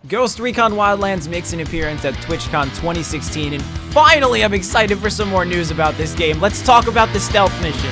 Ghost Recon Wildlands makes an appearance at TwitchCon 2016, and finally I'm excited for some more news about this game. Let's talk about the stealth mission.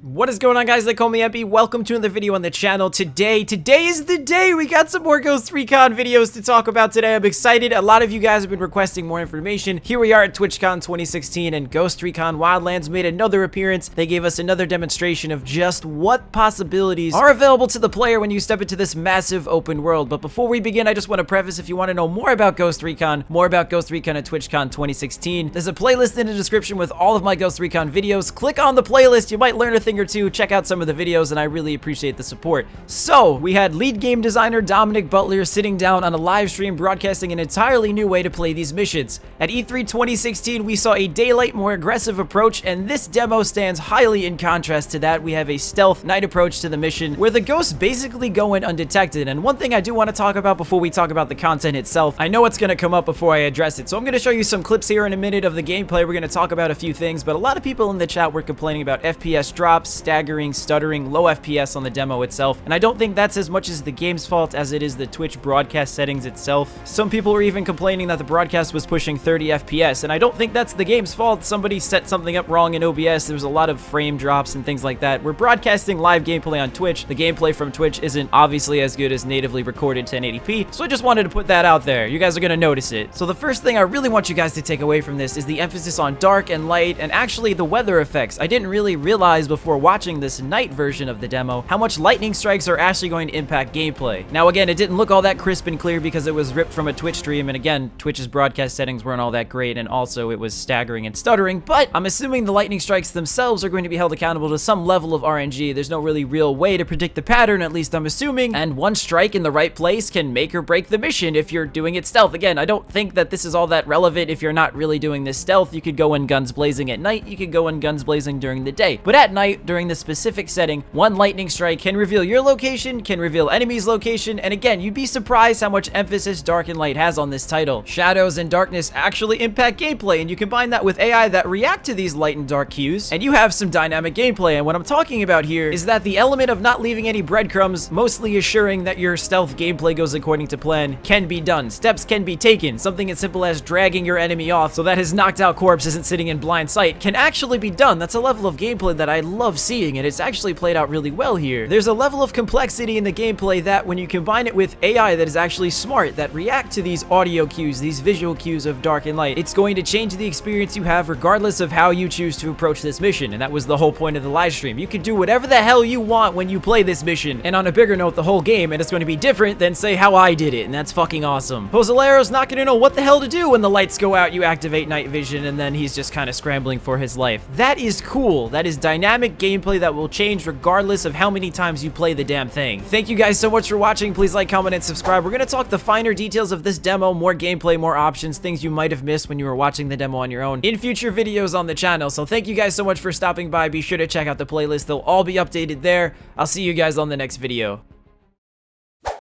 What is going on, guys? They call me Epi. Welcome to another video on the channel. Today is the day. We got some more Ghost Recon videos to talk about today. I'm excited. A lot of you guys have been requesting more information. Here we are at TwitchCon 2016, and Ghost Recon Wildlands made another appearance. They gave us another demonstration of just what possibilities are available to the player when you step into this massive open world. But before we begin, I just want to preface, if you want to know more about Ghost Recon at TwitchCon 2016, there's a playlist in the description with all of my Ghost Recon videos. Click on the playlist. You might learn a thing or two. Check out some of the videos, and I really appreciate the support. So we had lead game designer Dominic Butler sitting down on a live stream broadcasting an entirely new way to play these missions. At E3 2016, we saw a daylight, more aggressive approach, and this demo stands highly in contrast to that. We have a stealth night approach to the mission where the ghosts basically go in undetected. And one thing I do want to talk about before we talk about the content itself, I know it's going to come up before I address it, so I'm going to show you some clips here in a minute of the gameplay. We're going to talk about a few things, but a lot of people in the chat were complaining about FPS drops, staggering, stuttering, low FPS on the demo itself, and I don't think that's as much as the game's fault as it is the Twitch broadcast settings itself. Some people were even complaining that the broadcast was pushing 30 FPS, and I don't think that's the game's fault. Somebody set something up wrong in OBS. There was a lot of frame drops and things like that. We're broadcasting live gameplay on Twitch. The gameplay from Twitch isn't obviously as good as natively recorded 1080p, so I just wanted to put that out there. You guys are gonna notice it. So the first thing I really want you guys to take away from this is the emphasis on dark and light, and actually the weather effects. I didn't really realize before watching this night version of the demo how much lightning strikes are actually going to impact gameplay. Now again, it didn't look all that crisp and clear because it was ripped from a Twitch stream, and again, Twitch's broadcast settings weren't all that great, and also it was staggering and stuttering, but I'm assuming the lightning strikes themselves are going to be held accountable to some level of RNG. There's no really real way to predict the pattern, at least I'm assuming, and one strike in the right place can make or break the mission if you're doing it stealth. Again, I don't think that this is all that relevant if you're not really doing this stealth. You could go in guns blazing at night, you could go in guns blazing during the day, but at night, during this specific setting, one lightning strike can reveal your location, can reveal enemies' location, and again, you'd be surprised how much emphasis dark and light has on this title. Shadows and darkness actually impact gameplay, and you combine that with AI that react to these light and dark cues, and you have some dynamic gameplay. And what I'm talking about here is that the element of not leaving any breadcrumbs, mostly assuring that your stealth gameplay goes according to plan, can be done. Steps can be taken. Something as simple as dragging your enemy off so that his knocked out corpse isn't sitting in blind sight can actually be done. That's a level of gameplay that I love seeing, and it's actually played out really well here. There's a level of complexity in the gameplay that when you combine it with AI that is actually smart, that react to these audio cues, these visual cues of dark and light, it's going to change the experience you have regardless of how you choose to approach this mission. And that was the whole point of the live stream. You can do whatever the hell you want when you play this mission, and on a bigger note, the whole game, and it's going to be different than say how I did it, and that's fucking awesome. POZOLERO's not going to know what the hell to do when the lights go out, you activate night vision, and then he's just kind of scrambling for his life. That is cool. That is dynamic gameplay that will change regardless of how many times you play the damn thing. Thank you guys so much for watching. Please like, comment, and subscribe. We're going to talk the finer details of this demo, more gameplay, more options, things you might have missed when you were watching the demo on your own in future videos on the channel. So thank you guys so much for stopping by. Be sure to check out the playlist. They'll all be updated there. I'll see you guys on the next video.